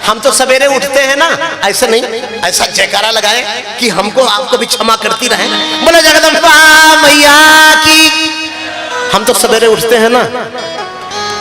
हम तो सवेरे उठते हैं ना, ऐसा नहीं, ऐसा जयकारा लगाए कि हमको आपको भी क्षमा करती रहे। बोलो जगदम्बा मैया की। हम तो सवेरे उठते हैं ना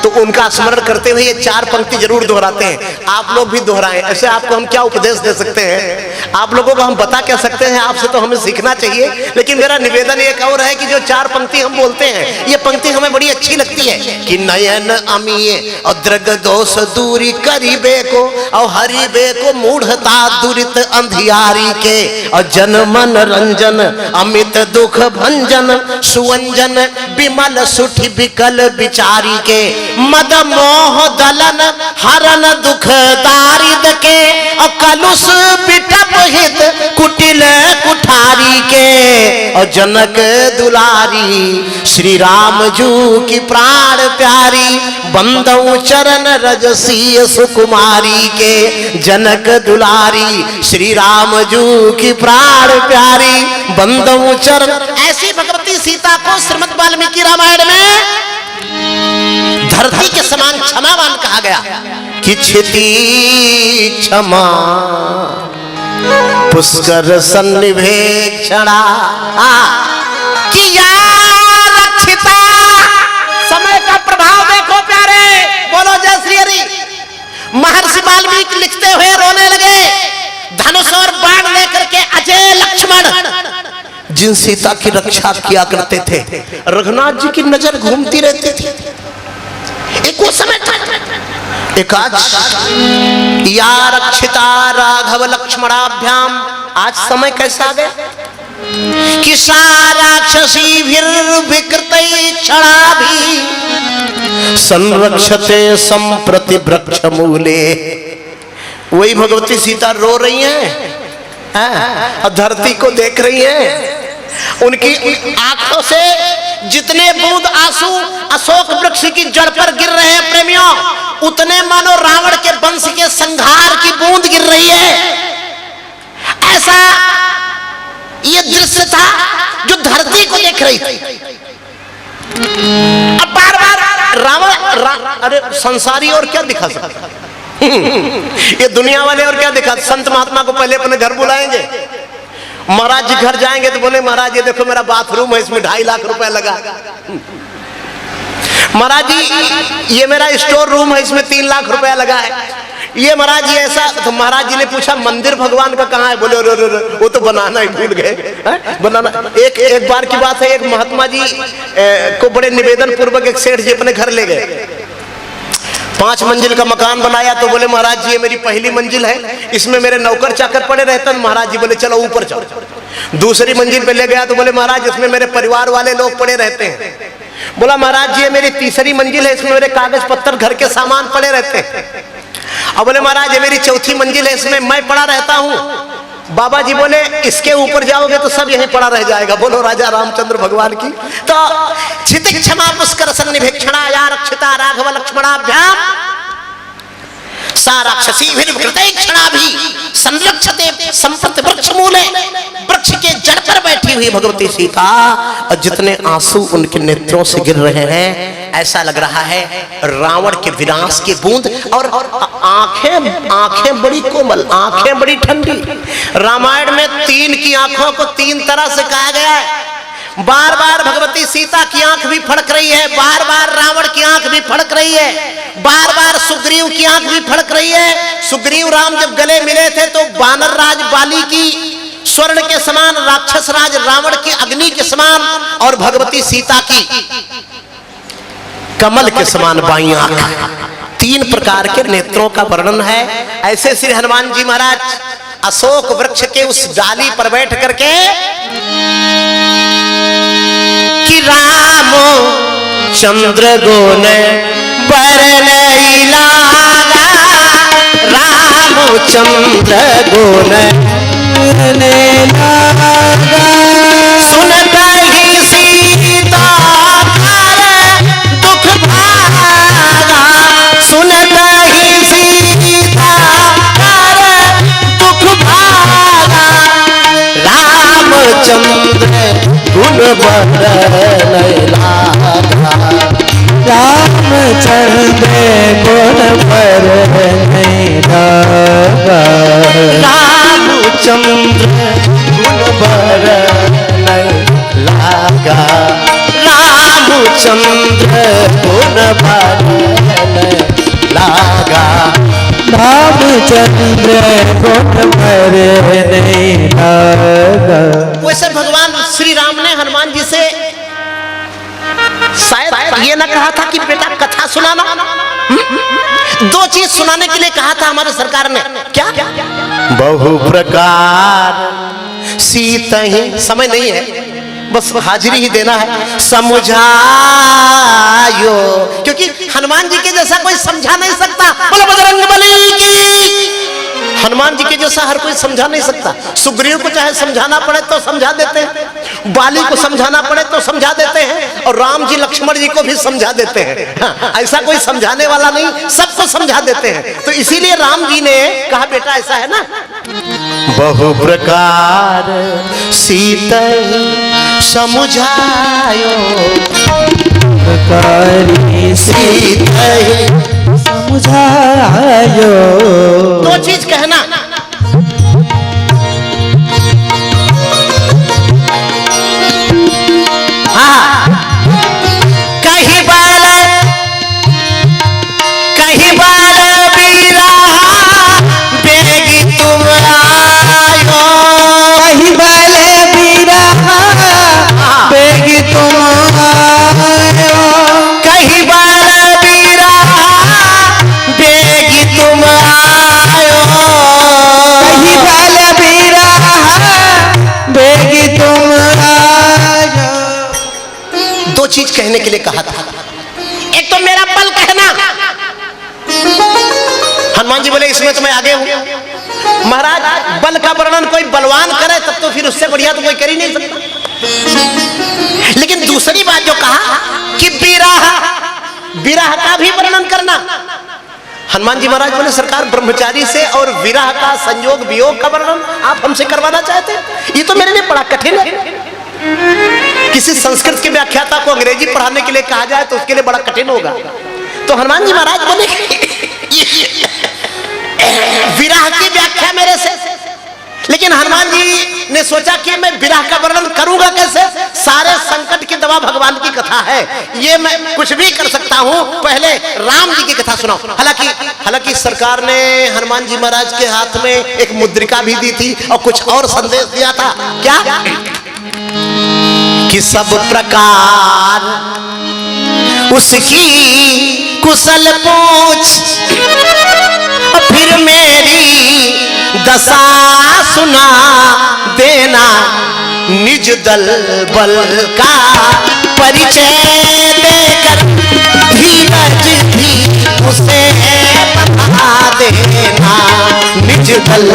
तो उनका स्मरण करते हुए ये 4 पंक्ति जरूर दोहराते हैं। आप लोग भी दोहराएं। ऐसे आपको हम क्या उपदेश दे सकते हैं, आप लोगों को हम बता क्या सकते हैं, आपसे तो हमें सीखना चाहिए। लेकिन मेरा निवेदन एक और है कि जो 4 पंक्ति हम बोलते हैं ये पंक्ति हमें बड़ी अच्छी लगती है कि नयन अमीय और द्रग दोष दूरी करीबे को और हरिबे को मूढ़ता दुरित अंधियारी के और जन मन रंजन अमित दुख भंजन सुवंजन विमल सुठी विकल विचारी के मद मोह दलन हरन दुख दारिद के और कलुष बिटप हित कुटिल कुठारी के और जनक दुलारी श्री राम जू की प्राण प्यारी बंदऊ चरण रजसी सुकुमारी के। जनक दुलारी श्री राम जू की प्राण प्यारी बंदऊ चरण। ऐसी भगवती सीता को श्रीमद् वाल्मीकि रामायण में धरती के समान क्षमावान कहा गया कि क्षिति क्षमा पुष्कर सन्निवेक्षणा कि या रक्षिता। समय का प्रभाव देखो प्यारे, बोलो जय श्री हरि। महर्षि वाल्मीकि लिखते हुए रोने लगे। धनुष और बाण लेकर के अजय लक्ष्मण जिन सीता की रक्षा किया करते थे, रघुनाथ जी की नजर घूमती रहती थी। एक वो समय था, एक आज या रक्षिता राघव लक्ष्मणाभ्याम। आज समय कैसा आ गया कि राक्षसी विकृत क्षणा भी संरक्षते संप्रति वृक्ष मूले। वही भगवती सीता रो रही हैं और धरती को देख रही हैं। उनकी आंखों से जितने बूंद आंसू अशोक वृक्ष की जड़ पर गिर रहे हैं प्रेमियों, उतने मानो रावण के वंश के संहार की बूंद गिर रही है। ऐसा ये दृश्य था जो धरती को देख रही थी। अब बार बार रावण अरे संसारी और क्या दिखा सकते ये दुनिया वाले और क्या दिखा। संत महात्मा को पहले अपने घर बुलाएंगे, महाराज जी घर जाएंगे तो बोले महाराज ये देखो मेरा बाथरूम है, इसमें 2.5 लाख रुपए लगा। महाराज जी ये मेरा स्टोर रूम है, इसमें 3 लाख रुपया लगा है। ये महाराज जी ऐसा। तो महाराज जी ने पूछा मंदिर भगवान का कहाँ है? बोले वो तो बनाना ही भूल गए। बनाना एक बार की बात है, एक महात्मा जी को बड़े निवेदन पूर्वक एक सेठ जी अपने घर ले गए। 5 मंजिल का मकान बनाया तो बोले महाराज जी ये मेरी पहली मंजिल है, इसमें मेरे नौकर चाकर पड़े रहते हैं। महाराज जी बोले चलो ऊपर चलो। दूसरी मंजिल पे ले गया तो बोले महाराज इसमें मेरे परिवार वाले लोग पड़े रहते हैं। बोला महाराज जी ये मेरी तीसरी मंजिल है, इसमें मेरे कागज पत्तर घर के सामान पड़े रहते हैं। अब बोले महाराज ये मेरी चौथी मंजिल है, इसमें मैं पड़ा रहता हूँ। बाबा जी बोले इसके ऊपर जाओगे तो सब यहीं पड़ा रह जाएगा। बोलो राजा रामचंद्र भगवान की। तो क्षिति क्षमा पुष्कर सन्निवेक्षणा या रक्षिता राघव लक्ष्मणाभ्याम सा राक्षसी क्षणा भी संरक्षते संप्रति वृक्ष मूले। वृक्ष के जड़ पर बैठी हुई भगवती सीता और जितने आंसू उनके नेत्रों से गिर रहे हैं, ऐसा लग रहा है रावण के विनाश की बूंद। और आंखें बड़ी कोमल, आंखें बड़ी ठंडी। रामायण में 3 की आंखों को 3 तरह से कहा गया है। बार बार भगवती सीता की आंख भी फड़क रही है, बार बार रावण की आंख भी फड़क रही है, बार बार सुग्रीव की आंख भी फड़क रही है। सुग्रीव राम जब गले मिले थे तो वानर राज बाली की स्वर्ण के समान, राक्षस राज रावण की अग्नि के समान और भगवती सीता की कमल के समान बाईं आंख। 3 प्रकार के नेत्रों का वर्णन है। ऐसे श्री हनुमान जी महाराज अशोक वृक्ष के उस डाली पर बैठ करके कि राम चंद्र गोन बरनई लागा, राम चंद्र गोन बरनई लागा, सुनत ही सीता कर दुख भागा, सुनत ही सीता कर दुख भागा, रामचंद्र गुण बरनई लागा, रामचंद्र गुण बरनई लागा। रामचंद्र कोट मरे नहीं लागा। वैसे भगवान श्री राम ने हनुमान जी से शायद ये ना कहा था कि बेटा कथा सुनाना, दो चीज सुनाने के लिए कहा था हमारे सरकार ने। क्या? बहु प्रकार सीता ही, समय नहीं है, बस हाजिरी ही देना है। समझायो, क्योंकि हनुमान जी के जैसा कोई समझा नहीं सकता। बोलो बजरंगबली की। हनुमान जी के जैसा हर कोई समझा नहीं सकता। सुग्रीव को चाहे समझाना पड़े तो समझा देते हैं, बाली को समझाना पड़े तो समझा देते हैं, और राम जी लक्ष्मण जी को भी समझा देते हैं। हाँ, ऐसा कोई समझाने वाला नहीं, सबको समझा देते हैं। तो इसीलिए राम जी ने कहा बेटा ऐसा है ना, बहु प्रकार सीता समझायो, प्रकारी सीता समझायो। दो चीज कहना, हाँ, कहीं बाल बीरा बेगी तुम आयो, कहीं बाल बीरा बेगी तुम आयो, कहीं बाल बीरा बेगी तुम आयो, कहीं बाल बीरा बेगी तुम आयो। दो चीज कहने के लिए कहा था। एक तो मेरा बल कहना, हनुमान जी बोले इसमें तो मैं आगे हूं। महाराज बल का वर्णन कोई बलवान करे तब तो फिर उससे बढ़िया तो कोई कर ही नहीं सकता। लेकिन दूसरी बात जो कहा कि विरह का भी वर्णन करना। हनुमान जी महाराज बोले सरकार ब्रह्मचारी से और विरह का संयोग वियोग का वर्णन आप हमसे करवाना चाहते हैं, ये तो मेरे लिए बड़ा कठिन है। किसी संस्कृत के व्याख्याता को अंग्रेजी पढ़ाने के लिए कहा जाए तो उसके लिए बड़ा कठिन होगा। तो हनुमान जी महाराज बोले विरह की व्याख्या मेरे से, लेकिन हनुमान जी ने सोचा कि मैं विरह का वर्णन करूंगा कैसे, सारे संकट की दवा भगवान की कथा है, ये मैं कुछ भी कर सकता हूं, पहले राम जी की कथा सुनाओ। हालांकि सरकार ने हनुमान जी महाराज के हाथ में एक मुद्रिका भी दी थी और कुछ और संदेश दिया था। क्या? कि सब प्रकार उसकी कुशल पूछ, फिर मेरी दशा सुना देना, निज दल बल का परिचय देकर धीरज भी उसे बता देना, निज दल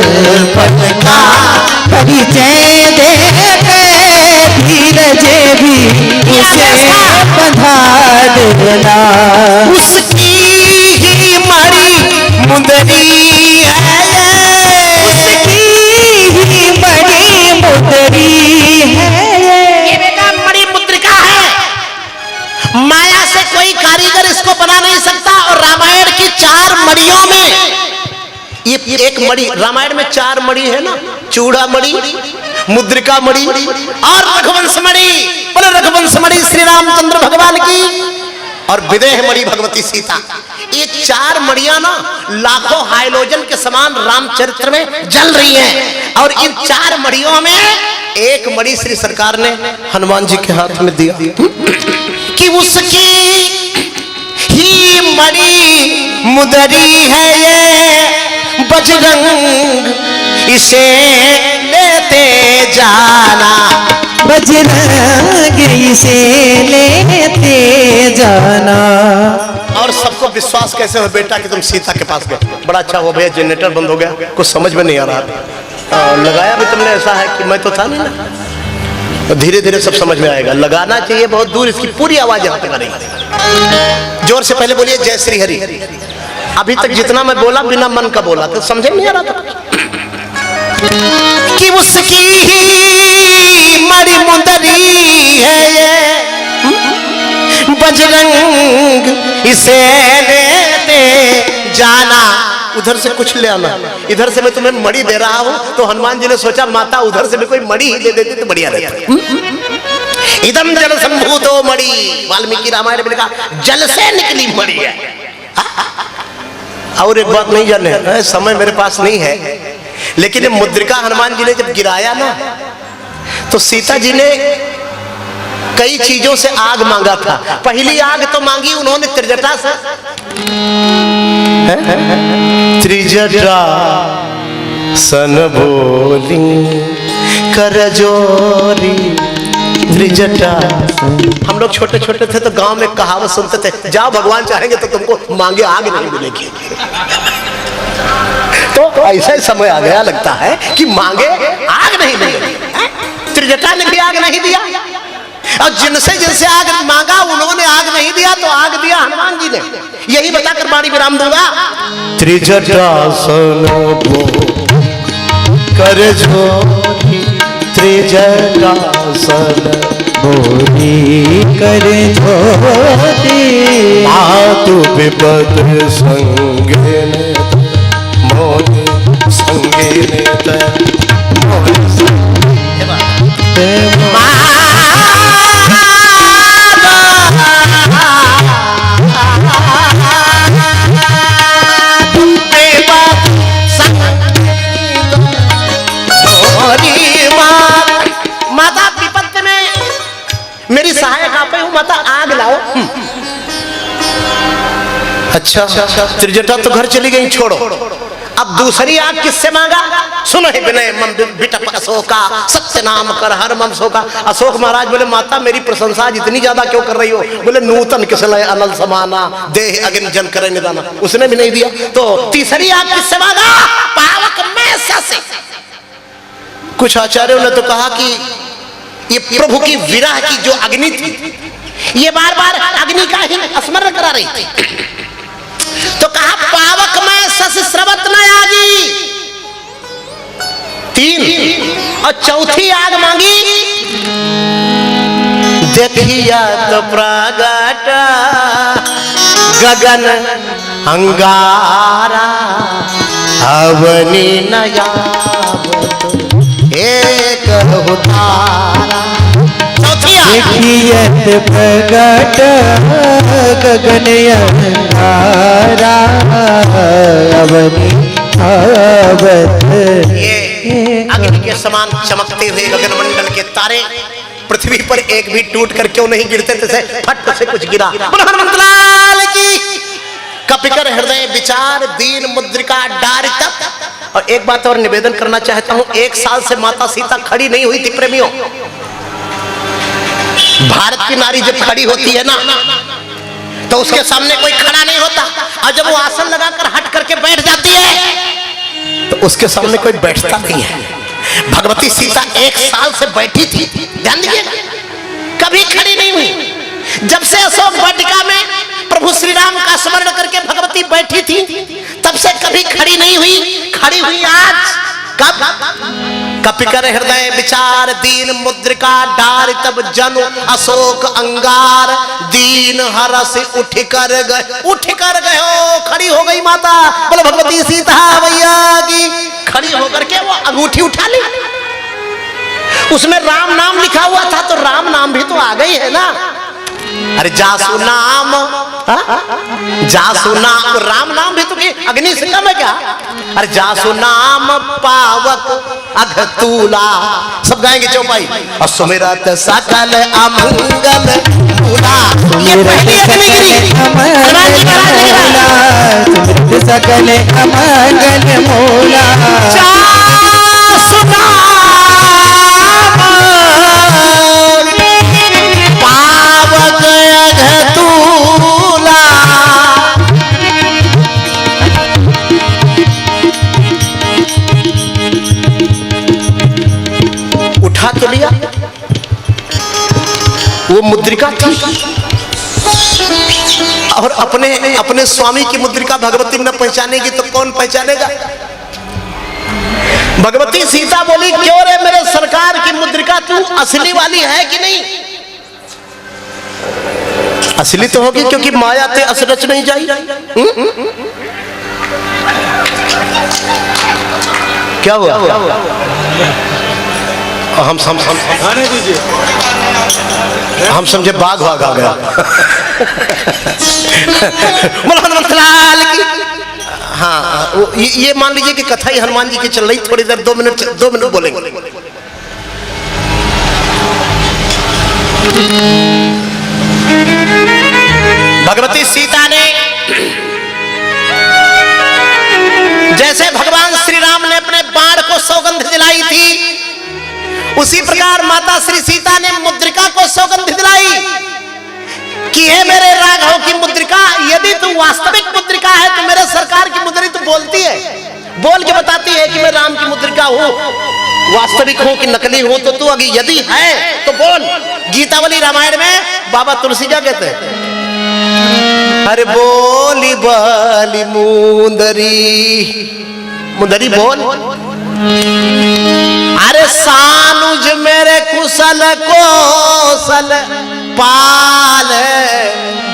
बल का परिचय देकर धीरज भी उसे बंधा देना। उसकी ही मरी मुंदरी है, उसकी ही बड़ी मुद्री है, ये बेटा बड़ी मुद्रिका है, माया से कोई कारीगर इसको बना नहीं सकता। और रामायण की 4 मड़ियों में ये एक मणि, रामायण में 4 मणि है ना, चूड़ा मणि, मुद्रिका मणि और रघुवंश मणि। बोले रघुवंश मणि श्री रामचंद्र भगवान की, और विदेह मणि भगवती सीता। ये 4 मणियां ना लाखों हाइलोजन के समान रामचरित्र में जल रही हैं, और इन 4 मणियों में एक मणि श्री सरकार ने हनुमान जी के हाथ में दिया कि उसकी ही मणि मुदरी है ये बजरंग, इसे लेते जाना, बजरंग इसे लेते जाना। और सबको विश्वास कैसे हो बेटा कि तुम सीता के पास गए? बड़ा अच्छा हो भैया, जनरेटर बंद हो गया, कुछ समझ में नहीं आ रहा। लगाया भी तुमने ऐसा है कि मैं तो था नहीं ना, धीरे धीरे सब समझ में आएगा। लगाना चाहिए बहुत दूर, इसकी पूरी आवाज यहाँ पे करेंगे। जोर से पहले बोलिए जय श्री हरि। अभी तक जितना मैं बोला बिना मन का बोला, तो समझे नहीं आ रहा था कि उसकी मणि मुंदरी है ये बजरंग, इसे लेते जाना। उधर से कुछ ले आना, इधर से मैं तुम्हें मणि दे रहा हूं। तो हनुमान जी ने सोचा माता उधर से भी कोई मणि ही दे देती तो बढ़िया रहता। इदम जल संभूतो मणि, वाल्मीकि रामायण में लिखा जल से निकली मणि है। और एक बात नहीं जाने, समय मेरे पास नहीं है, लेकिन ये मुद्रिका हनुमान जी ने जब गिराया ना, तो सीता जी ने कई चीजों से आग मांगा था। पहली आग तो मांगी उन्होंने त्रिजटा से, त्रिजटा सन बोली कर जोरी त्रिजटा। हम लोग छोटे छोटे थे तो गांव में कहावत सुनते थे, जाओ भगवान चाहेंगे तो तुमको मांगे आग नहीं मिलेगी। तो ऐसा ही समय आ गया लगता है कि मांगे आग नहीं मिलेगी। त्रिजटा ने भी आग नहीं दिया, और जिनसे जिनसे आग मांगा उन्होंने आग नहीं दिया, तो आग दिया हनुमान जी ने। यही बताकर वाणी विराम दूंगा। त्रिजटा सन कर जोरी त्रिजटा सन बोली कर जोरी मातु विपद संगे मोहे संगे माता विपत्ति में मेरी सहायक आप हूँ, माता आग लाओ। अच्छा, त्रिजटा तो घर चली गई, छोड़ो। अब दूसरी आग किससे मांगा? सुनो ही विनय मम बिटप अशोका सत्य नाम कर हर मम शोका। अशोक महाराज बोले माता मेरी प्रशंसा आज इतनी ज्यादा क्यों कर रही हो? बोले नूतन किसलय अनल समाना देह अग्नि जन करे निदाना। उसने भी नहीं दिया। तो तीसरी आग किससे मांगा? पावक में से। कुछ आचार्यों ने तो कहा कि ये प्रभु की विरह की जो अग्नि थी, ये बार बार अग्नि का ही स्मरण करा रही थी। तो कहा पावक में सस स्रवत न आगी, 3। और चौथी आग मांगी, देखिया तो प्रगट गगन अंगारा अवनी नया एक उतारा। देखियत प्रगट गगन अंगारा अवनी आवत। ये अग्नि के समान चमकते हुए गगन मंडल के तारे पृथ्वी पर एक भी टूट कर क्यों नहीं गिरते थे? फट से कुछ गिरा। हनुमंतलाल की कपिकर हृदय विचार दीन मुद्रिका डारि तप। और एक बात और निवेदन करना चाहता हूं, 1 साल से माता सीता खड़ी नहीं हुई थी। प्रेमियों, भारत की नारी जब खड़ी होती है ना, तो उसके सामने कोई खड़ा नहीं होता, और जब वो आसन लगाकर हट करके बैठ जाती है तो उसके सामने कोई बैठता नहीं है। भगवती सीता 1 साल से बैठी थी, ध्यान दीजिएगा, कभी खड़ी नहीं हुई। जब से अशोक वाटिका में प्रभु श्री राम का स्मरण करके भगवती बैठी थी, तब से कभी खड़ी नहीं हुई। खड़ी हुई आज। कब? कपिकर हृदय विचार दीन मुद्रिका डार तब जनु अशोक अंगार दीन हरस उठ कर गए हो। खड़ी हो गई माता। बोले भगवती सीता भैया की। खड़ी होकर के वो अंगूठी उठा ली, उसमें राम नाम लिखा हुआ था, तो राम नाम भी तो आ गई है ना। अरे जासु नाम, जासु नाम, राम नाम भी तो अग्नि से कम है क्या? अरे जासु नाम पावक अघतूला। सब गाएंगे चौपाई। और सुमिरत सकल अमंगल मूला। ये पहली अग्नि गिरी। सुमिरत सकल अमंगल मूला। जासु नाम पावक अघतूला। उठा तो लिया, वो मुद्रिका थी, और अपने स्वामी की मुद्रिका भगवती न पहचानेगी तो कौन पहचानेगा? भगवती सीता बोली क्यों रे मेरे सरकार की मुद्रिका तू असली वाली है कि नहीं? असली तो होगी, क्योंकि माया ते असरच नहीं जाई। क्या हुआ? हम समझे बाघ आ गया। हाँ ये मान लीजिए कि कथा ही हनुमान जी की चल रही, थोड़ी देर 2 मिनट बोलेंगे। भगवती सीता ने जैसे भगवान श्री राम ने अपने बाण को सौगंध दिलाई थी, उसी प्रकार माता श्री सीता ने मुद्रिका को सौगंध दिलाई कि हे मेरे राघव की मुद्रिका, यदि तू वास्तविक मुद्रिका है तो मेरे सरकार की मुद्री तो बोलती है, बोल के बताती है कि मैं राम की मुद्रिका हूं, वास्तविक हूं कि नकली हूं, तो तू अगर यदि है तो बोल। गीतावली रामायण में बाबा तुलसी क्या कहते हैं, अरे बोली बाली मुंदरी, मुंदरी बोल, अरे सानुज मेरे कुशल कोसल पाल,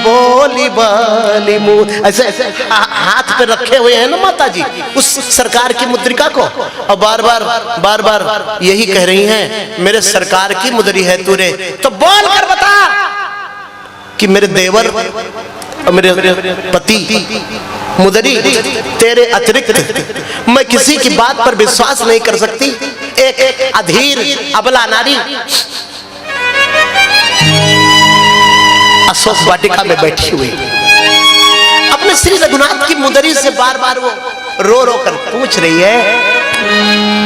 बोली बाली मुंद, ऐसे हाथ पे रखे हुए हैं ना माता जी उस सरकार की मुद्रिका को, और बार बार यही कह रही हैं मेरे सरकार की मुद्री है तूने, तो बोल कर बता कि मेरे देवर और मेरे पति मुदरी तेरे अतिरिक्त मैं किसी की बात पर विश्वास नहीं कर सकती। एक अधीर अबला नारी अशोक वाटिका में बैठी हुई अपने श्री रघुनाथ की मुदरी से बार वो रो कर पूछ रही है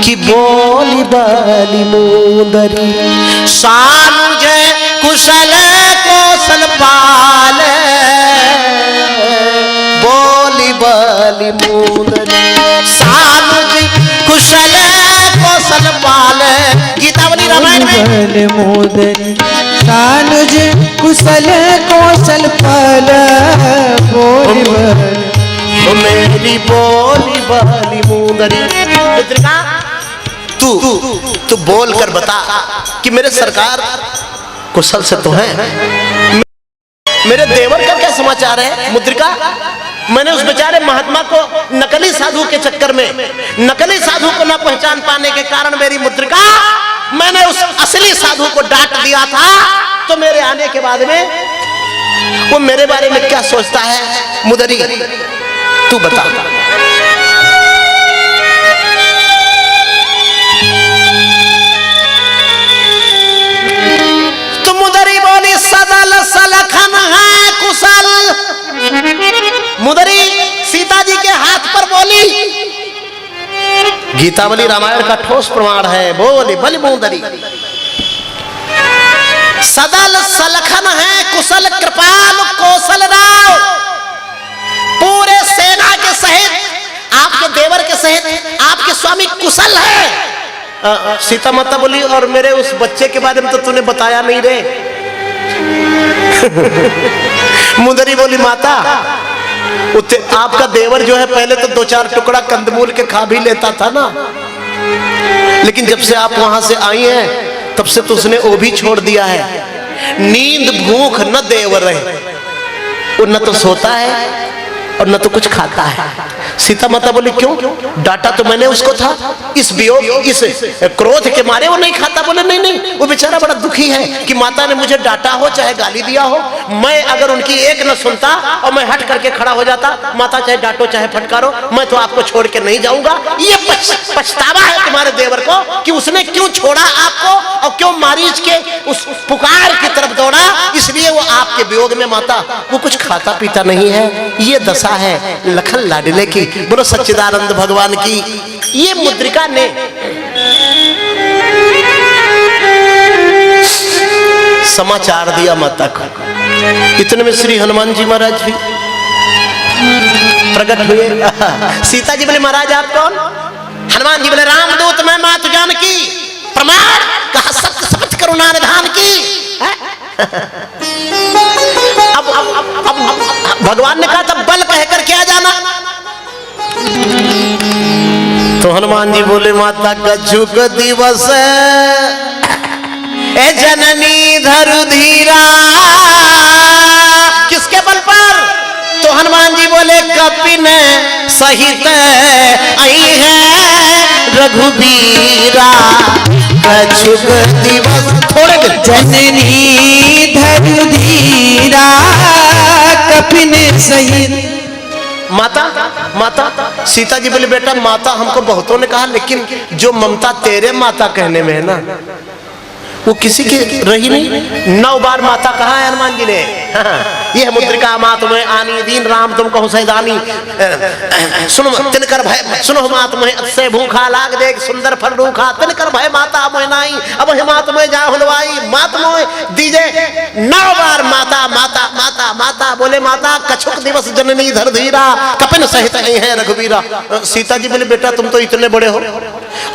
कि बोली बाली मुदरी सानुज कुशल कौशल पाल, बोली बाली मुदरी सानुज कुशल कौशल पाल। गीतावली रामायण में मुदरी सानुज कुशल कौशल पाल, बोली मेरी बोली बाली मुदरी। मुद्रिका तू बोल कर बता कि मेरे सरकार कुशल से तो है, मेरे देवर का क्या समाचार है। मुद्रिका मैंने उस बेचारे महात्मा को नकली साधु के चक्कर में, नकली साधु को न पहचान पाने के कारण मेरी मुद्रिका मैंने उस असली साधु को डांट दिया था, तो मेरे आने के बाद में वो मेरे बारे में क्या सोचता है। मुदरी तू बता। तो मुदरी बोली सदल सलखन है कुशल, मुदरी सीता जी के हाथ पर बोली। गीतावली रामायण का ठोस प्रमाण है, बोली बलि मुदरी सदल सलखन है कुशल कृपाल कौशल राव, पूरे सेना के सहित आपके देवर के सहित आपके स्वामी कुशल है। सीता माता बोली और मेरे उस बच्चे के बारे में तो तूने बताया नहीं रे। मुदरी बोली माता आपका देवर जो है पहले तो 2-4 टुकड़ा कंदमूल के खा भी लेता था ना, लेकिन जब से आप वहां से आई हैं तब से तो उसने वो भी छोड़ दिया है। नींद भूख न देवर रहे, वो न तो सोता है और न तो कुछ खाता है। सीता माता बोली क्यों, डांटा तो मैंने उसको था, इस वियोग इस क्रोध के मारे वो नहीं खाता। बोले नहीं वो बेचारा बड़ा दुखी है कि माता ने मुझे डांटा हो चाहे गाली दिया हो, मैं अगर उनकी एक न सुनता और मैं हट करके खड़ा हो जाता, माता चाहे डांटो चाहे फटकारो मैं तो आपको छोड़ के नहीं जाऊंगा। ये पछतावा है तुम्हारे देवर को कि उसने क्यों छोड़ा आपको और क्यों मारीच के उस पुकार की तरफ दौड़ा, इसलिए वो आपके वियोग में माता वो कुछ खाता पीता नहीं है। ये दशा है लखन लाडले की। बोलो सच्चिदानंद भगवान की। ये मुद्रिका ने समाचार दिया माता को। इतने में श्री हनुमान जी महाराज भी प्रकट हुए। सीता जी बोले महाराज आप कौन। हनुमान जी बोले रामदूत मैं मातु जानकी, प्रमाण कहा सत्य शपथ करुणा निधान की। अब भगवान ने कहा था बल कहकर क्या जाना। तो हनुमान जी बोले माता कछुक दिवस ए जननी धरु धीरा, किसके बल पर। तो हनुमान जी बोले कपिन सहित आई है रघुबीरा, कछुक दिवस थोड़े दिन जननी धरु धीरा, कपिन सहित माता माता। सीता जी बोले बेटा माता हमको बहुतों ने कहा, लेकिन जो ममता तेरे माता कहने में है ना वो किसी की रही नहीं। 9 बार माता कहा है हनुमान जी ने। यह मुद्रिका मात में आनी दीन राम तुम कहो सैदानी। सुनो तिनकर भय, सुनो मात में से भूखा लाग देख सुंदर फल रूखा, तिनकर भय माता मोह नाई अब हिमात में जा हुलवाई मात मोह दीजे। 9 बार माता माता माता माता बोले माता कछुक दिवस जननी धर धीरा कपिन सहित नहीं है रघुवीरा। सीता जी बोले बेटा तुम तो इतने बड़े हो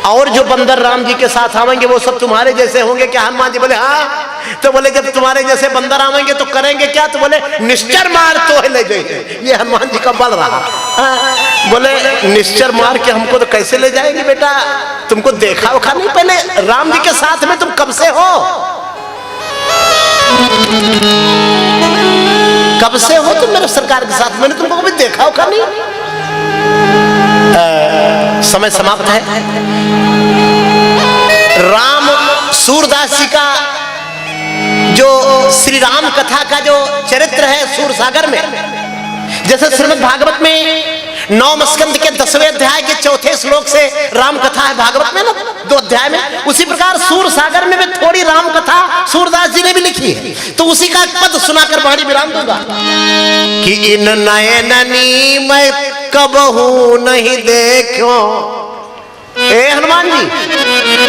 और जो बंदर राम जी के साथ आवेंगे वो सब तुम्हारे जैसे होंगे क्या? हनुमान जी बोले हाँ। तो बोले जब तुम्हारे जैसे बंदर आवेंगे तो करेंगे क्या? तो बोले निश्चर मार तो ले जाइए। ये हनुमान जी का बल रहा। बोले निश्चर मार के हमको तो कैसे ले जाएंगे बेटा, तुमको देखा उखा नहीं पहले राम जी के साथ में तुम कब से हो? कब से हो तुम मेरे सरकार के साथ? मैंने तुमको कभी देखा उखा नहीं। समय समाप्त है। राम सूरदास जी का जो श्री राम कथा का जो चरित्र है सूरसागर में, जैसे श्रीमद् भागवत में 9 स्कंद के 10वें अध्याय के 4थे श्लोक से राम कथा है भागवत में ना 2 अध्याय में, उसी प्रकार सूरसागर में भी थोड़ी राम कथा सूरदास जी ने भी लिखी है। तो उसी का पद सुनाकर वाणी विराम दूंगा कि इन नयननी मैं कबहू नहीं देखो। ए हनुमान जी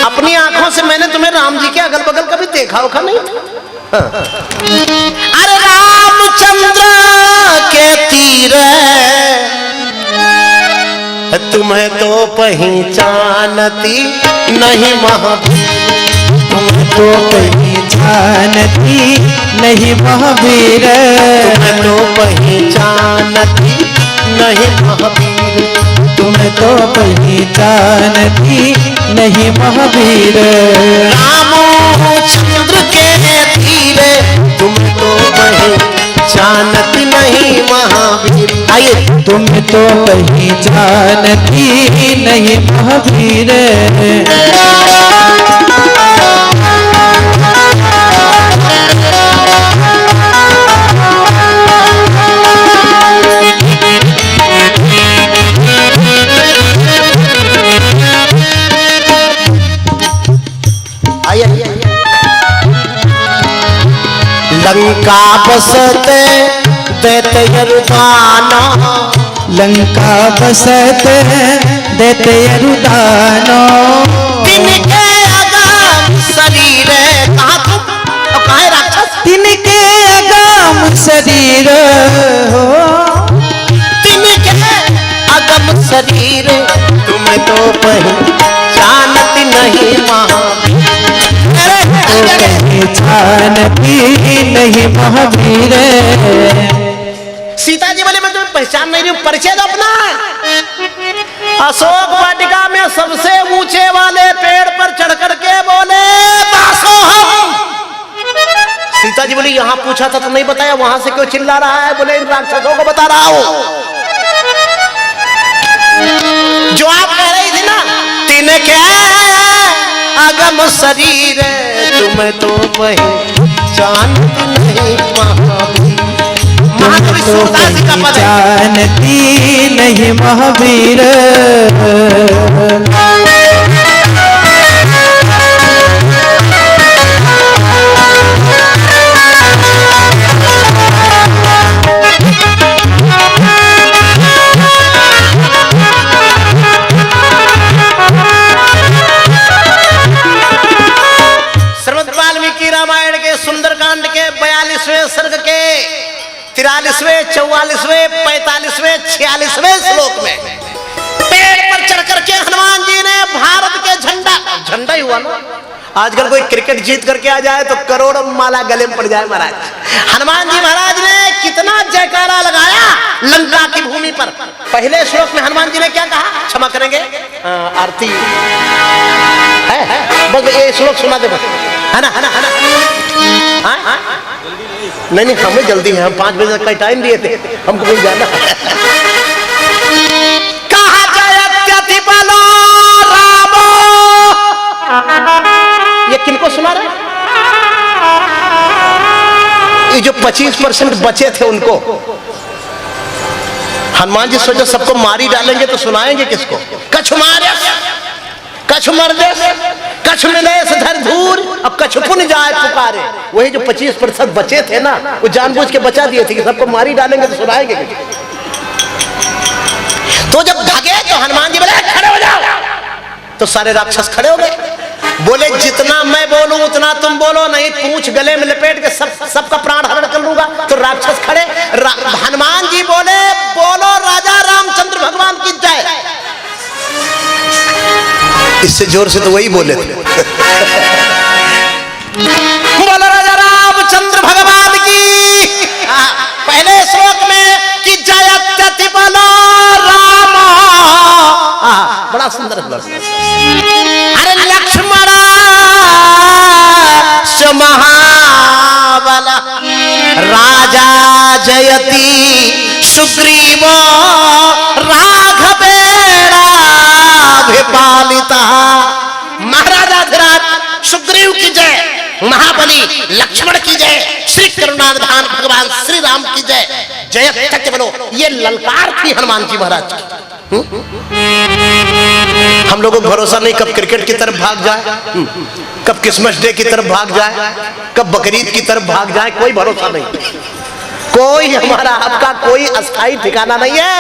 अपनी आंखों से मैंने तुम्हें राम जी के अगल बगल कभी देखा होगा नहीं। हाँ। अरे रामचंद्र के तीर तुम्हें तो पहचानती नहीं महावीर, तुम्हें तो पहचानती नहीं महावीर, तुम्हें तो पहचानती नहीं महावीर, तुम्हें तो पहचानती नहीं महावीर। रामचंद्र के तीरे तुम्हें तो पहचानती नहीं महावीर। आइए तुम्हें तो पहचानती नहीं महावीर। लंका बसते दैत्यरुदानो, लंका बसते दैत्यरुदानो, तिनके अगम शरीर कहाँ तुम और कहाँ राक्षस? तिनके अगम शरीर हो, तिनके अगम शरीर तुम्हें तो पहचानती नहीं महावीर। पहचानती नहीं महावीर। सीता जी बोले मैं तुम्हें पहचान नहीं रही हूँ, परिचय दो अपना। अशोक वाटिका में सबसे ऊंचे वाले पेड़ पर चढ़ करके बोले बासो हम। सीता जी बोली यहाँ पूछा था तो नहीं बताया, वहां से क्यों चिल्ला रहा है? बोले इन राक्षसों को बता रहा हूं जो आप कह रही थी ना, तिनके अगम शरीर तुम्हें तो पहचानती नहीं महावीर। महावीर सूरदास जी का पद है। जानती नहीं महावीर। रामायण के सुंदरकांड के 42वें सर्ग के 43वें 44वें 45वें 46वें श्लोक में पेड़ पर चढ़ करके हनुमान जी ने भारत के झंडा ही हुआ ना। आजकल कोई क्रिकेट जीत करके आ जाए तो करोड़ों माला गले में पड़ जाए महाराज। हनुमान जी महाराज ने कितना जयकारा लगाया लंका की भूमि पर। पहले श्लोक में हनुमान जी ने क्या कहा? क्षमा करेंगे आरती है बस ये श्लोक सुना दे बस, है ना? नहीं हमें जल्दी है, हम 5 बजे तक का टाइम दिए थे, हमको कहीं जाना है। कहा जयत्यति बलो रामो, ये किनको सुना रहे? ये जो 25% बचे थे उनको हनुमान जी सोचा सबको मारी डालेंगे तो सुनाएंगे किसको? कछ मारे कछ मर दे कछ मिले धर धूर अब कछ पुन जाए पुकारे। वही जो 25% बचे थे ना, वो जानबूझ के बचा दिए थे कि सबको मारी डालेंगे तो सुनाएंगे किसको। तो जब भागे तो हनुमान जी बोले खड़े हो जाओ, तो सारे राक्षस खड़े हो गए। बोले जितना मैं बोलूं उतना तुम बोलो, नहीं पूंछ गले में लपेट के सबका प्राण हरण कर लूंगा। तो राक्षस खड़े, हनुमान जी बोले बोलो राजा रामचंद्र भगवान की जय। इससे जोर से तो वही बोले थे बोलो राजा रामचंद्र भगवान की। पहले श्लोक में कि जयत्यति बोलो राम, बड़ा सुंदर। अरे लक्ष्मण महाबल राजा जयति सुग्रीव राघवेणाभिपालिता। महाराजाधिराज सुग्रीव की जय, महाबली लक्ष्मण की जय, श्री करुणानिधान भगवान श्री राम की जय। जय बोलो। ये ललकार थी हनुमान जी महाराज की। हम लोगों को भरोसा नहीं कब क्रिकेट की तरफ भाग जाए, कब क्रिसमस डे की तरफ भाग जाए, कब बकरीद की तरफ भाग जाए, कोई भरोसा नहीं। कोई हमारा आपका कोई अस्थाई ठिकाना नहीं है।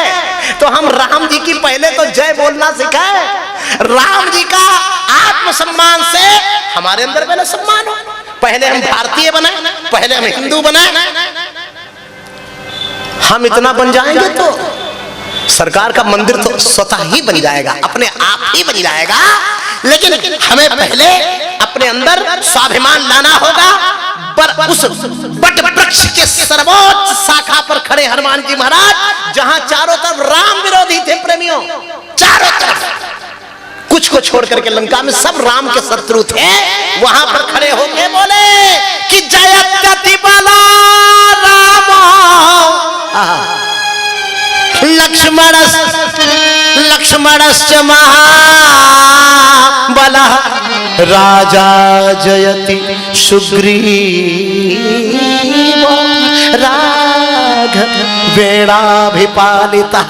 तो हम राम जी की पहले तो जय बोलना सिखाए। राम जी का आत्मसम्मान से हमारे अंदर पहले सम्मान हो। पहले हम भारतीय बने, पहले हम हिंदू बने। हम इतना बन जाएंगे तो सरकार का मंदिर तो स्वतः ही बन जाएगा, अपने आप ही बन जाएगा। लेकिन हमें पहले अपने अंदर स्वाभिमान लाना होगा। पर उस बट वृक्ष के सर्वोच्च शाखा पर खड़े हनुमान जी महाराज, जहां चारों तरफ राम विरोधी थे प्रेमियों, चारों तरफ कुछ को छोड़ करके लंका में सब राम के शत्रु थे, वहां पर खड़े होके बोले कि जयत्यति बोलो राम लक्ष्मणश्च महाबल राजा जयति सुग्रीव राघवेणाभिपालिता।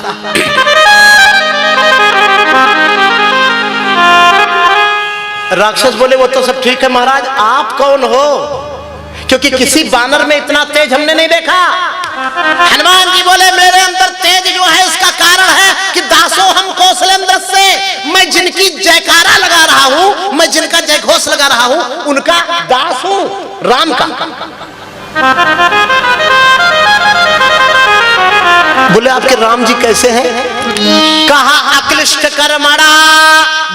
राक्षस बोले वो तो सब ठीक है महाराज, आप कौन हो? क्योंकि किसी बानर में इतना तेज हमने नहीं देखा। हनुमान जी बोले मेरे अंदर तेज जो है इसका कारण है कि दासो हम कौशलेंद्र से, मैं जिनकी जयकारा लगा रहा हूं, मैं जिनका जयघोष लगा रहा हूं, उनका दास हूं, राम का। बोले आपके राम जी कैसे हैं? कहा अक्लिष्ट कर्मणा,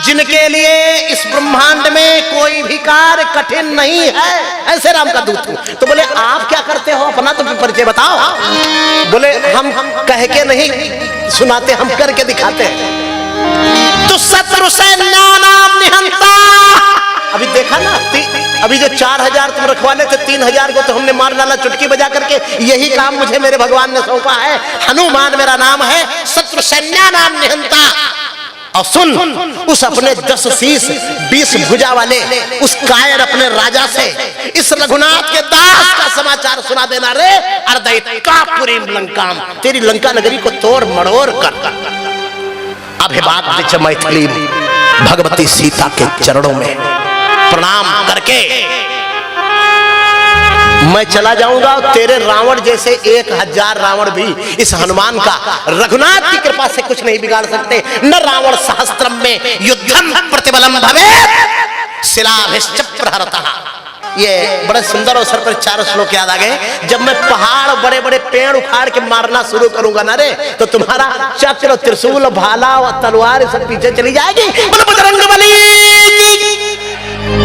जिनके लिए इस ब्रह्मांड में कोई भी कार्य कठिन नहीं है, ऐसे राम का दूत हूं। तो बोले आप क्या करते हो, अपना तो परिचय बताओ। बोले हम कह के नहीं सुनाते, हम करके दिखाते हैं। तो शत्रु सैन्यानाम निहंता। अभी देखा ना, अभी जो 4000 तुम रखवाले थे, 3000 को तो हमने मार डाला चुटकी बजा करके। यही काम मुझे मेरे भगवान ने सौंपा है। हनुमान मेरा नाम है, शत्रु सैन्यानाम निहंता। और सुन, उस अपने 10 शीश 20 भुजा वाले उस कायर अपने राजा से इस रघुनाथ के दास का समाचार सुना देना रे। अर्दयित्वापुरीं लंकाम, तेरी लंका नगरी को तोड़ मड़ोड़ कर अभिवाद विच मैथिली भगवती सीता के चरणों में प्रणाम करके मैं चला जाऊंगा। तेरे रावण जैसे 1000 रावण भी इस हनुमान का, रघुनाथ की कृपा से कुछ नहीं बिगाड़ सकते। न रावण सहस्त्रम में युद्धम प्रतिबलम भवेत् शिलाभिश्च प्रहरतः। ये बड़े सुंदर अवसर पर 4 श्लोक याद आ गए। जब मैं पहाड़ बड़े बड़े पेड़ उखाड़ के मारना शुरू करूंगा ना रे, तो तुम्हारा चक्र त्रिशूल भाला और तलवार सब पीछे चली जाएगी। बजरंगबली।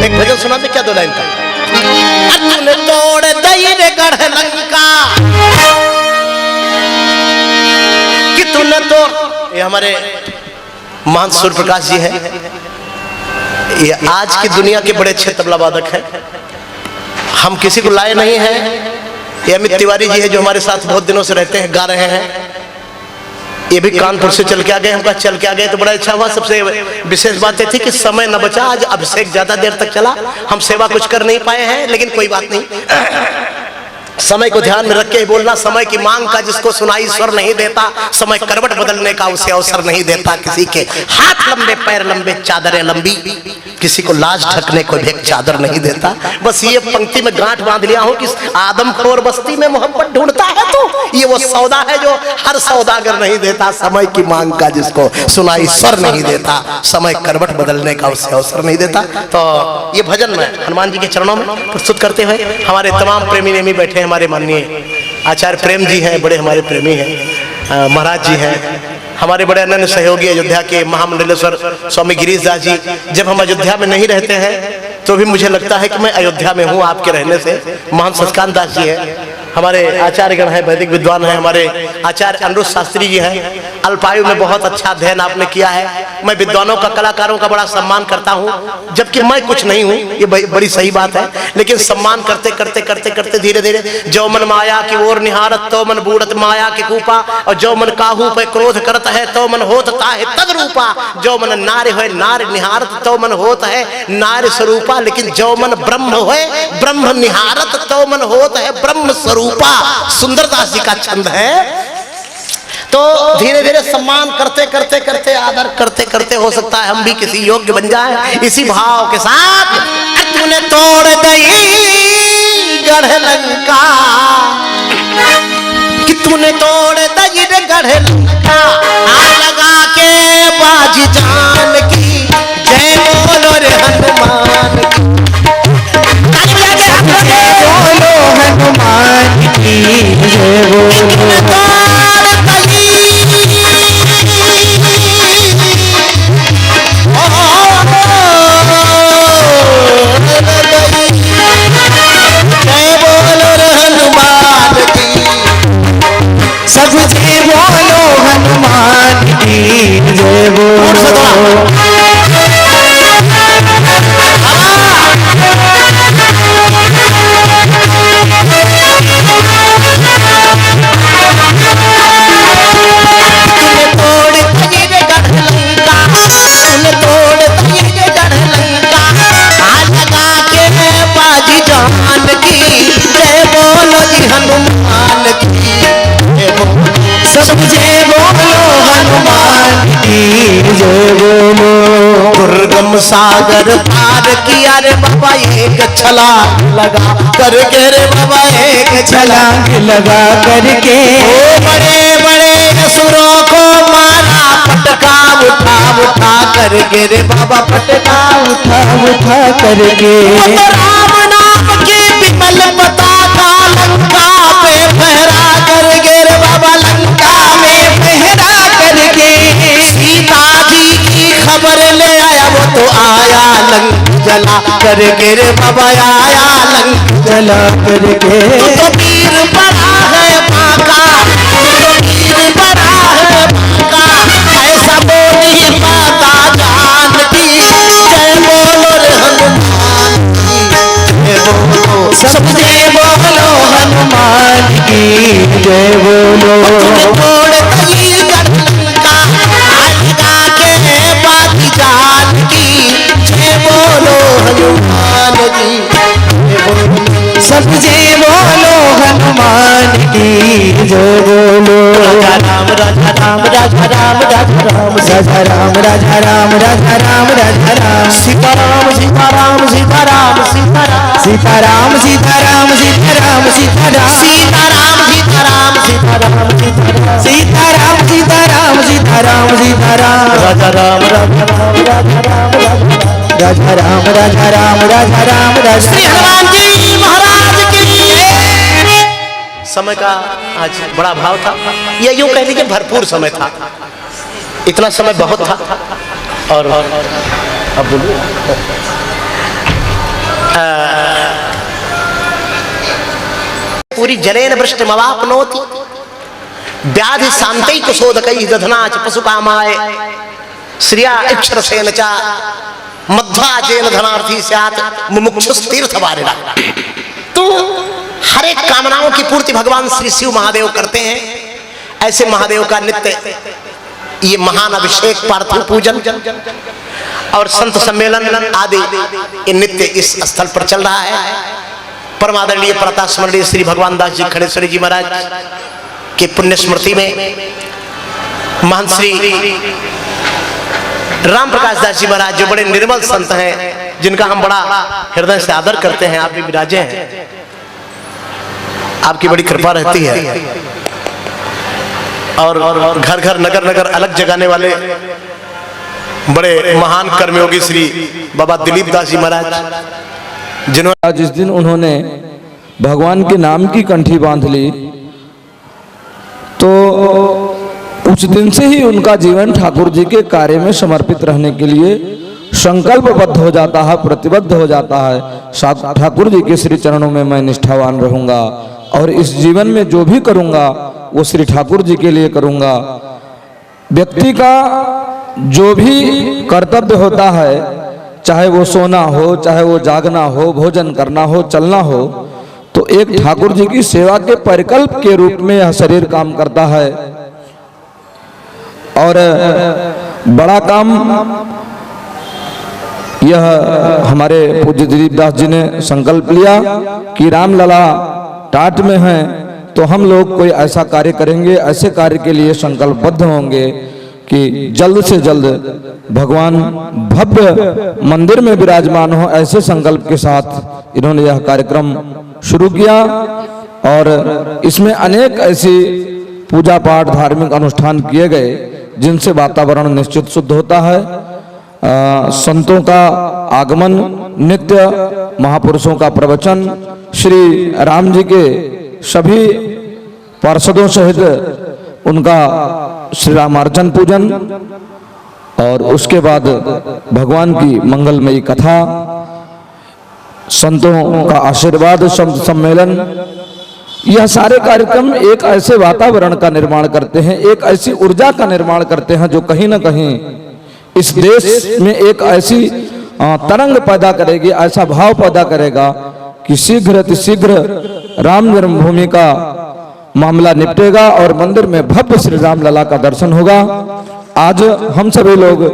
एक भजन सुना दे क्या 2 लाइन का। अर्जुन तोड़ दई रे गढ़ लंका कि तूने तोड़। ये हमारे महंत सूर्य प्रकाश जी है, ये आज की दुनिया के बड़े अच्छे तबला वादक हैं। हम किसी को लाए नहीं हैं। ये अमित तिवारी जी है जो हमारे साथ बहुत दिनों से रहते हैं, गा रहे हैं। ये भी कानपुर से चल के आ गए। हम कहा चल के आ गए तो बड़ा अच्छा हुआ। सबसे विशेष बात ये थी कि समय न बचा, आज अभिषेक ज्यादा देर तक चला, हम सेवा कुछ कर नहीं पाए हैं, लेकिन कोई बात नहीं। समय को ध्यान में रख के बोलना। समय की मांग का जिसको सुनाई स्वर नहीं देता, समय करवट बदलने का उसे अवसर नहीं देता। किसी के हाथ लंबे पैर लंबे चादरें लंबी, किसी को लाज ढकने को भी एक चादर नहीं देता। बस ये पंक्ति में गांठ बांध लिया हूं कि आदमखोर बस्ती में मोहब्बत ढूंढता है तो ये वो सौदा है जो हर सौदागर नहीं देता। समय की मांग का जिसको सुनाई स्वर नहीं देता, समय करवट बदलने का उसे अवसर नहीं देता। तो ये भजन मैं हनुमान जी के चरणों में प्रस्तुत करते हुए हमारे तमाम प्रेमी नेमी बैठे, हमारे माननीय आचार्य प्रेम जी हैं, बड़े हमारे प्रेमी हैं, महाराज जी हैं, हमारे बड़े अनन्य सहयोगी अयोध्या के महामंडलेश्वर स्वामी गिरीश दास जी। जब हम अयोध्या में नहीं रहते हैं तो भी मुझे लगता है कि मैं अयोध्या में हूँ आपके रहने से। महंत सचकांत दास जी हैं, हमारे आचार्यगण हैं, वैदिक विद्वान हैं, हमारे आचार्य अनुरुद्ध शास्त्री जी हैं। अल्पायु में बहुत अच्छा अध्ययन आपने किया है। मैं विद्वानों का, कलाकारों का बड़ा सम्मान करता हूँ, जबकि मैं कुछ नहीं हूँ, ये बड़ी सही बात है। लेकिन सम्मान करते करते करते करते धीरे धीरे जो मन माया की ओर निहारत तो मन बूढ़त माया की कूपा, और जो मन काहू पे क्रोध करत है तो मन होत ताहे तद रूपा, जो मन नार्य होए नार्य निहारत तो मन होत है नार्य स्वरूपा, लेकिन जो मन ब्रह्म होए ब्रह्म निहारत तो मन होत है ब्रह्म स्वरूपा। सुंदरदास जी का छंद है। तो धीरे धीरे सम्मान करते करते करते आदर करते करते हो सकता है हम भी किसी योग्य बन जाए। इसी भाव के साथ तूने तोड़ दई गढ़ लंका, कि तूने तोड़ दई गढ़ लंका, आ लगा के बाजी जान की, जय बोलो रे हनुमान की, बोलो हनुमान की जय बोलो। सबसे बोलो हनुमान की जय बोलो। सबसे बोलो हनुमान की जय बोलो। दुर्गम सागर पार किया रे बाबा एक छलांग लगा करके, रे बाबा एक छलांग लगा करके, ओ बड़े बड़े असुरों को मारा पटका उठा उठा करके, रे बाबा पटका उठा उठा करके। राम नाम की विमल पताका लंका पे फहरा करके, रे बाबा लंका में पहरा करके। सीता जी की खबर ले आया, वो तो आया लंक जला करके, रे बाबा आया लंक जला करके। तो वीर बड़ा है बांका, तो वीर बड़ा है बांका, ऐसा बोली माता जानकी, जय बोलो रे हनुमान की जय बोलो। सबसे बोलो हनुमान की जय बोलो। तोड़ दई गढ़ लंका, लगा के बाजी जानकी, जय बोलो हनुमान जी जय बोलो। सबसे बोलो हनुमान की जय बोलो। राजा राम राजा राम राजा राम राजा राम, राजा राम राजा राम राजा राम राजा राम। सीताराम सीताराम सीताराम सीताराम, सीताराम सीताराम सीताराम सीताराम। सीताराम सीताराम सीताराम सीताराम, सीताराम सीताराम सीताराम सीताराम। राजा राम राजा राम राजा राम राजा राम राजा राम राजा राम राजा। श्री हनुमान जी महाराज की। समय का आज बड़ा भाव था, ये यूं कह लीजिए भरपूर समय था, इतना समय बहुत था। और अब बोलिए पूरी जलेन वृष्ट मवापनोति व्याधि शांति कुशोदकई दधनाच पशु कामाय श्रिया अक्षर सेन चा मध्वा जेन धनार्थी स्यात् मुमुक्षुस तीर्थ वारिणा। तो हर एक कामनाओं की पूर्ति भगवान श्री शिव महादेव करते हैं। ऐसे महादेव का नित्य ये महान अभिषेक, पार्थिव पूजन और संत सम्मेलन आदि ये नित्य इस स्थल पर चल रहा है। परम आदरणीय प्रता स्मरणीय श्री भगवान दास जी खड़ेश्वरी जी महाराज के पुण्य स्मृति में महान श्री राम प्रकाश दास जी महाराज जो बड़े निर्मल संत हैं, जिनका हम बड़ा हृदय से आदर करते हैं, आप भी विराजे हैं, आपकी बड़ी कृपा रहती है। और घर घर नगर नगर अलग जगाने वाले बड़े महान कर्मयोगी श्री बाबा दिलीप दास जी महाराज, जिन्होंने जिस दिन उन्होंने भगवान के नाम की कंठी बांध ली, तो उस दिन से ही उनका जीवन ठाकुर जी के कार्य में समर्पित रहने के लिए संकल्पबद्ध हो जाता है, प्रतिबद्ध हो जाता है। ठाकुर जी के श्री चरणों में मैं निष्ठावान रहूंगा और इस जीवन में जो भी करूंगा वो श्री ठाकुर जी के लिए करूंगा। व्यक्ति का जो भी कर्तव्य होता है, चाहे वो सोना हो, चाहे वो जागना हो, भोजन करना हो, चलना हो, तो एक ठाकुर जी की सेवा के परिकल्प के रूप में यह शरीर काम करता है। और बड़ा काम यह हमारे पूज्य दिलीप दास जी ने संकल्प लिया कि रामलला टाट में हैं तो हम लोग कोई ऐसा कार्य करेंगे, ऐसे कार्य के लिए संकल्पबद्ध होंगे कि जल्द से जल्द भगवान भव्य मंदिर में विराजमान हो। ऐसे संकल्प के साथ इन्होंने यह कार्यक्रम शुरू किया और इसमें अनेक ऐसी पूजा पाठ धार्मिक अनुष्ठान किए गए जिनसे वातावरण निश्चित शुद्ध होता है। संतों का आगमन, नित्य महापुरुषों का प्रवचन, श्री राम जी के सभी पार्षदों सहित उनका श्री रामार्चन पूजन और उसके बाद भगवान की मंगलमयी कथा, संतों का आशीर्वाद, संत सम्मेलन, यह सारे कार्यक्रम एक ऐसे वातावरण का निर्माण करते हैं, एक ऐसी ऊर्जा का निर्माण करते हैं जो कहीं ना कहीं इस देश में एक ऐसी तरंग पैदा करेगी, ऐसा भाव पैदा करेगा कि शीघ्र अतिशीघ्र राम जन्मभूमि का मामला निपटेगा और मंदिर में भव्य श्री राम लला का दर्शन होगा। आज हम सभी लोग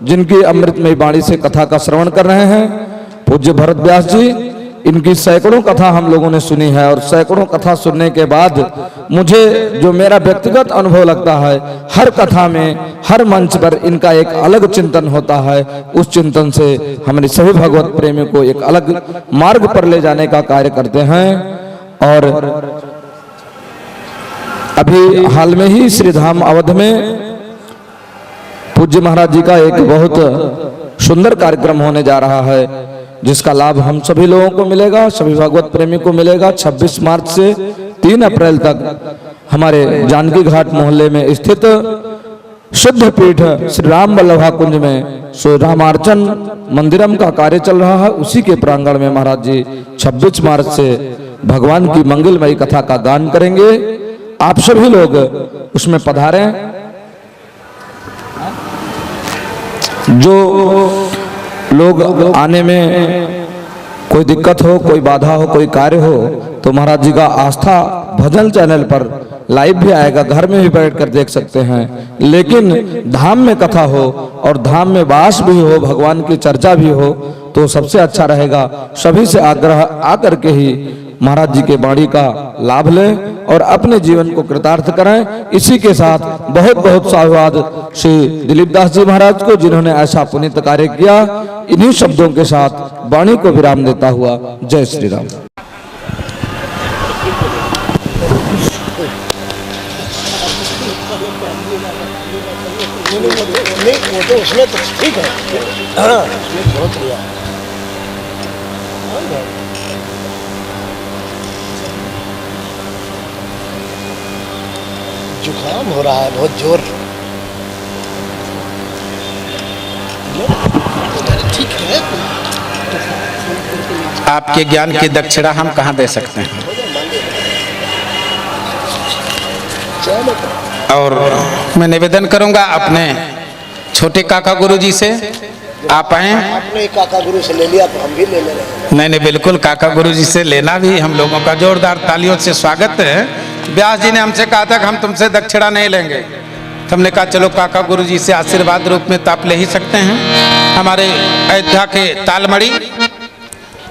जिनकी अमृतमयी वाणी से कथा का श्रवण कर रहे हैं, पूज्य भरत व्यास जी, इनकी सैकड़ों कथा हम लोगों ने सुनी है और सैकड़ों कथा सुनने के बाद मुझे जो मेरा व्यक्तिगत अनुभव लगता है, हर कथा में, हर मंच पर इनका एक अलग चिंतन होता है। उस चिंतन से हमारे सभी भगवत प्रेमी को एक अलग मार्ग पर ले जाने का कार्य करते हैं। और अभी हाल में ही श्री धाम अवध में पूज्य महाराज जी का एक बहुत सुंदर कार्यक्रम होने जा रहा है, जिसका लाभ हम सभी लोगों को मिलेगा, सभी भागवत प्रेमी को मिलेगा। 26 मार्च से 3 अप्रैल तक हमारे जानकी घाट मोहल्ले में स्थित शुद्ध पीठ श्री राम वल्लभा कुंज में श्री रामार्चन मंदिरम का कार्य चल रहा है। उसी के प्रांगण में महाराज जी 26 मार्च से भगवान की मंगलमयी कथा का गान करेंगे। आप सभी लोग उसमें पधारें। जो लोग आने में कोई दिक्कत हो, कोई बाधा हो, कोई कार्य हो, तो महाराज जी का आस्था भजन चैनल पर लाइव भी आएगा, घर में भी बैठकर देख सकते हैं। लेकिन धाम में कथा हो और धाम में वास भी हो, भगवान की चर्चा भी हो, तो सबसे अच्छा रहेगा। सभी से आग्रह आकर के ही महाराज जी के वाणी का लाभ लें और अपने जीवन को कृतार्थ करें। इसी के साथ बहुत बहुत साधुवाद श्री दिलीप दास जी महाराज को, जिन्होंने ऐसा पुनीत कार्य किया। इन्हीं शब्दों के साथ वाणी को विराम देता हुआ जय श्री राम। नहीं, वो तो उसमें तो ठीक है। हाँ, बहुत बढ़िया। जुकाम हो रहा है बहुत जोर। ठीक है, आपके ज्ञान की दक्षिणा हम कहाँ दे सकते हैं। और मैं निवेदन करूंगा अपने छोटे काका गुरु जी से, आप आए। आपने काका गुरु से ले लिया तो हम भी ले ले रहे हैं। नहीं, बिल्कुल काका गुरु जी से लेना भी हम लोगों का जोरदार तालियों से स्वागत है। व्यास जी ने हमसे कहा था कि हम तुमसे दक्षिणा नहीं लेंगे, तो हमने कहा चलो काका गुरु जी से आशीर्वाद रूप में तो आप ले ही सकते हैं। हमारे अयोध्या के तालमड़ी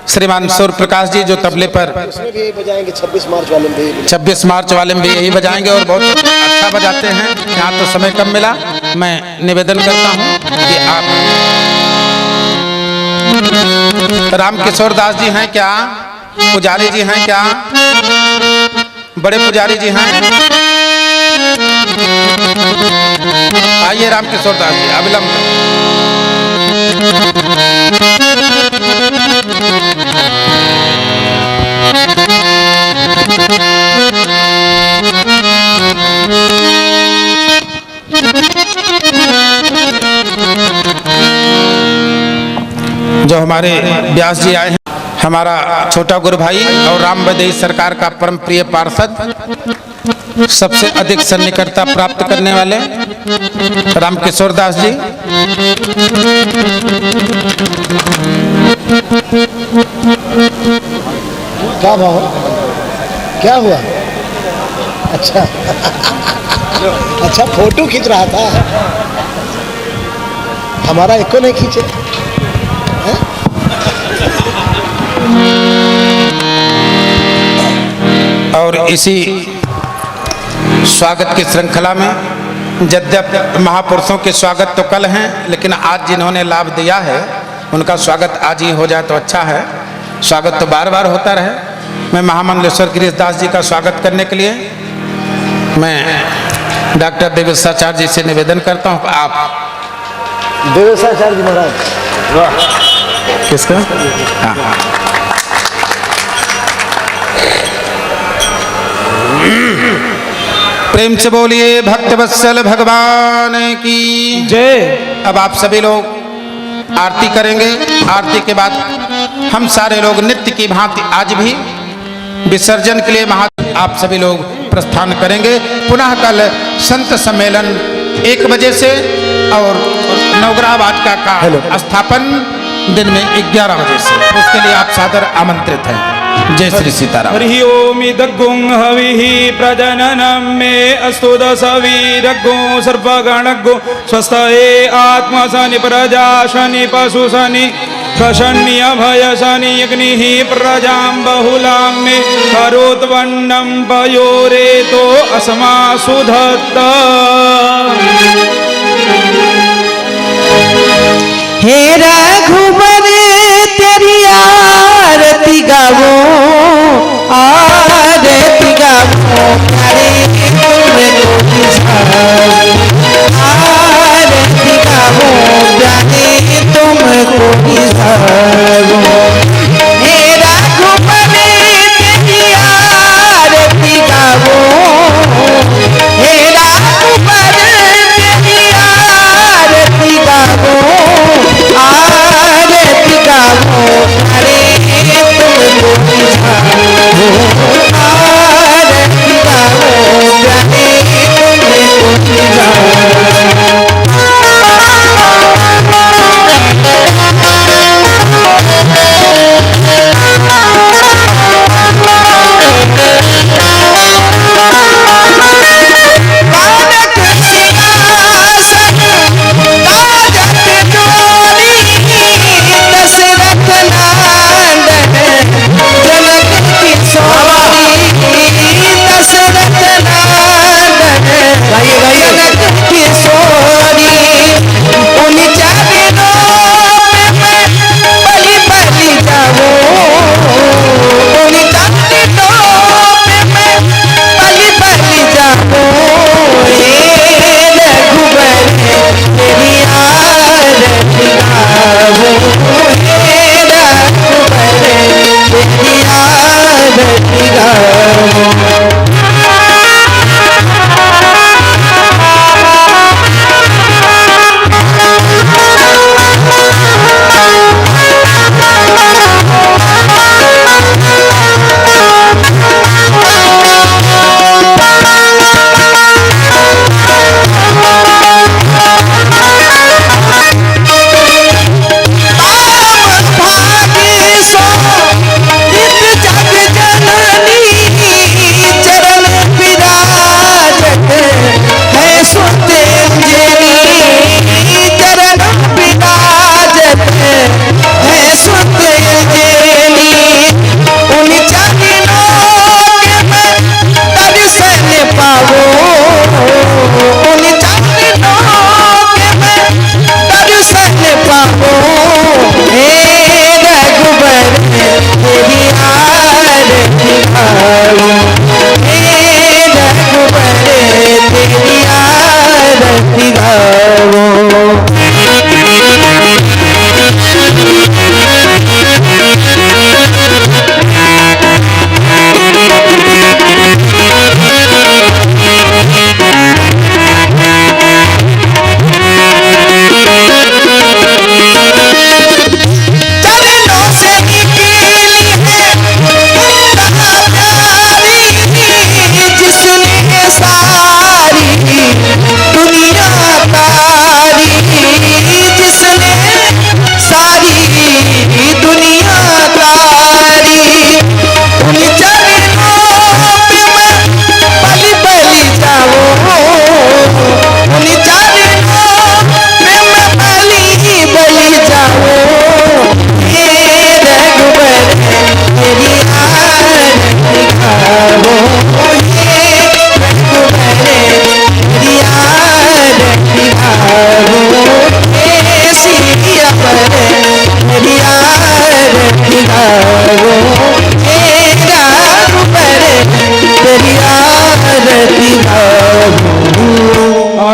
श्रीमान सूर्य प्रकाश जी जो तबले पर इसमें भी यही बजाएंगे, 26 मार्च वाले में भी यही 26 मार्च वाले में भी यही बजाएंगे और बहुत अच्छा बजाते हैं। यहाँ तो समय कम मिला, मैं निवेदन करता हूँ कि आप राम किशोर दास जी हैं क्या, पुजारी जी हैं क्या, बड़े पुजारी जी हैं, आइए राम किशोर दास जी अविलंब। जो हमारे व्यास जी आए हैं, हमारा छोटा गुरु भाई और राम वैदेही सरकार का परम प्रिय पार्षद, सबसे अधिक सन्निकटता प्राप्त करने वाले राम किशोर दास जी। क्या भाव, क्या हुआ? अच्छा अच्छा, फोटो खींच रहा था, हमारा एको नहीं खींचे। और इसी स्वागत की श्रृंखला में यद्यपि महापुरुषों के स्वागत तो कल हैं, लेकिन आज जिन्होंने लाभ दिया है उनका स्वागत आज ही हो जाए तो अच्छा है। स्वागत तो बार बार होता रहे। मैं महामंडलेश्वर गिरीश दास जी का स्वागत करने के लिए मैं डॉक्टर देवेशाचार्य जी से निवेदन करता हूँ। आप देवेशाचार्य जी महाराज, वाह, किसका? हाँ, प्रेम से बोलिए भक्तवत्सल भगवान की जय। अब आप सभी लोग आरती करेंगे। आरती के बाद हम सारे लोग नित्य की भांति आज भी विसर्जन के लिए आप सभी लोग प्रस्थान करेंगे। पुनः कल संत सम्मेलन 1 बजे से और नवग्रह वाटिका का स्थापन दिन में 11 बजे से, उसके लिए आप सादर आमंत्रित हैं। जय श्री सीताराम। हरि ओम दग्गुं हविः प्रजननं मे अस्तु दशवीरग्गुं सर्वगणग्गुं स्वस्ते आत्मा शनि प्रजा शनि पशु शनि कषण्य भय शनि अग्निः प्रजां बहुलां मे करोत्वन्नं पयोरेतो अस्मासु धत्त। हे रघुबर तेरी आरती गावो, आरती गावो, प्यारे तुमको निसारो, आरती गावो, प्यारे तुमको निसारो। हे रघुबर तेरी आरती गावो, हे रघुबर तेरी आरती गावो, आरती गावो, अरे तुमको निसारो, आरती गावो,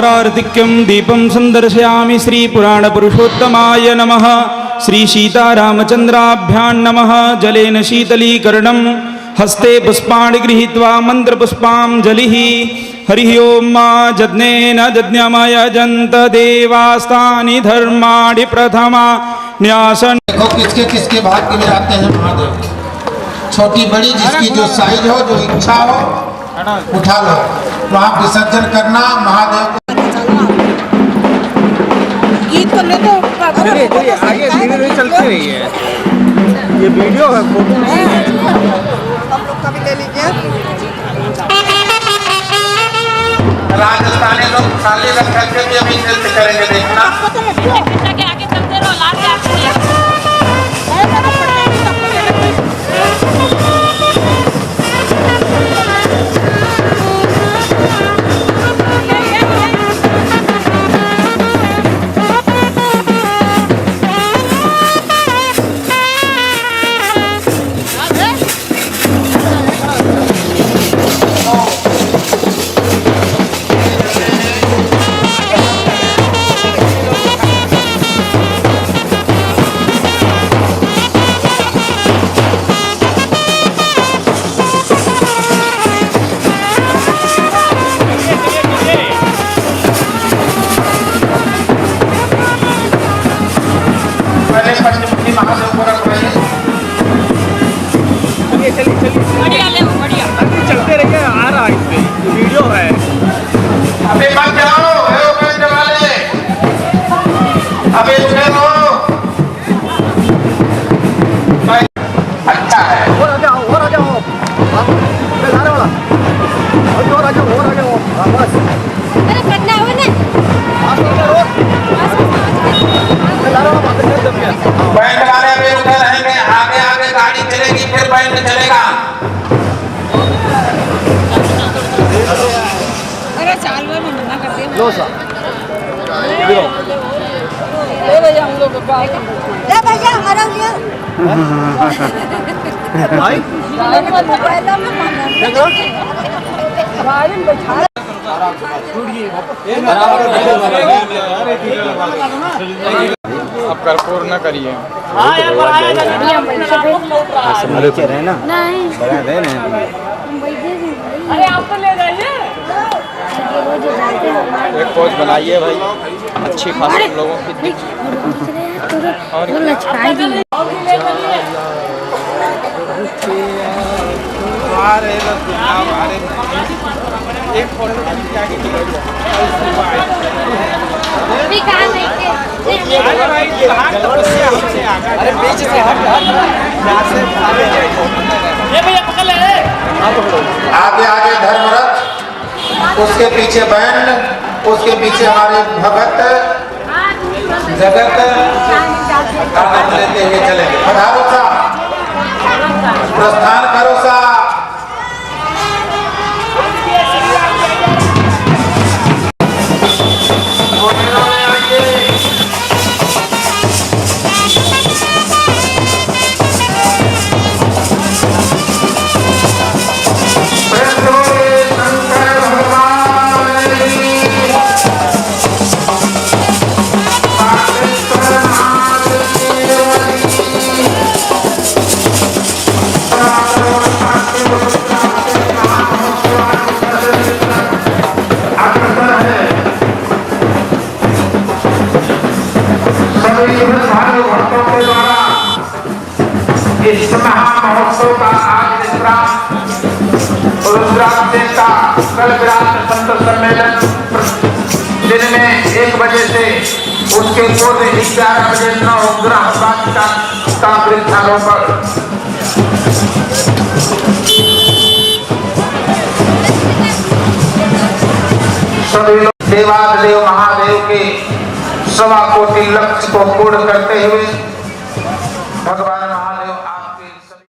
आरार्तिक्यं दीपं सन्दर्शयामि। श्रीपुराणपुरुषोत्तमाय नमः। श्रीसीतारामचन्द्राभ्यां नमः। जलेन शीतलीकरणं हस्ते पुष्पाणि गृहीत्वा मन्त्रपुष्पाञ्जलिः। हरिः ओं मा यज्ञेन यज्ञमयजन्त देवास्तानि धर्माणि प्रथमा न्यासन। देखो किसके किसके भाग्य में आते हैं महादेव। छोटी बड़ी जिसकी जो साइज हो, जो इच्छा हो, उठा लो, वहाँ विसर्जन करना महादेव को। गीत तो ले दो, आगे धीरे चलती रही है। ये वीडियो है, फोटो नहीं है। हम लोग का भी ले लीजिए। राजस्थानी लोग खाली रख करके भी अभी नृत्य करेंगे, देखना। आगे चलते रहो, लास्ट आते हैं। चलते रहिए, आ रहा है इसमें वीडियो है। अबे मत जाओ, हे उपेंद्र वाले, अबे उठे हो। अच्छा है। और आ जाओ, और आ जाओ। लाने वाला और आ जाओ, और आ जाओ। बस अरे करना है ना। बैंड वाले अभी उठे रहेंगे, आगे आगे गाड़ी चलेगी, फिर बैंड चलेगा। अरे चाल में मना करते हैं। लो सा ले भैया हम लोग ले भैया हमारा लिया भाई पहला में माना गाड़ी में बैठा आप कर्पूर न करिए। हां यार बनाएगा नीचे रहना नहीं बड़ा रहना। अरे आप तो ले जाइए। एक पोज बनाइए भाई, अच्छी खासी लोगों की। और लचकाई दी एक फोटो अभी कहां देखे अरे बीच से हट यहाँ से भैया पकड़ ले। आगे आगे धर्मरथ, उसके पीछे बैंड, उसके पीछे हमारे भगत जगत आनंद लेते हुए चलेंगे। पधारो सा, प्रस्थान करो सा। इस महामहोत्सव का आज रुद्राभिषेक का कल विराट संत सम्मेलन दिन में 1 बजे से उसके पूर्व 11 बजे नवग्रह वाटिका का वृक्षारोपण। सभी लोग देवादेव महादेव के 1.25 कोटि लक्ष्य को पूर्ण करते हुए भगवान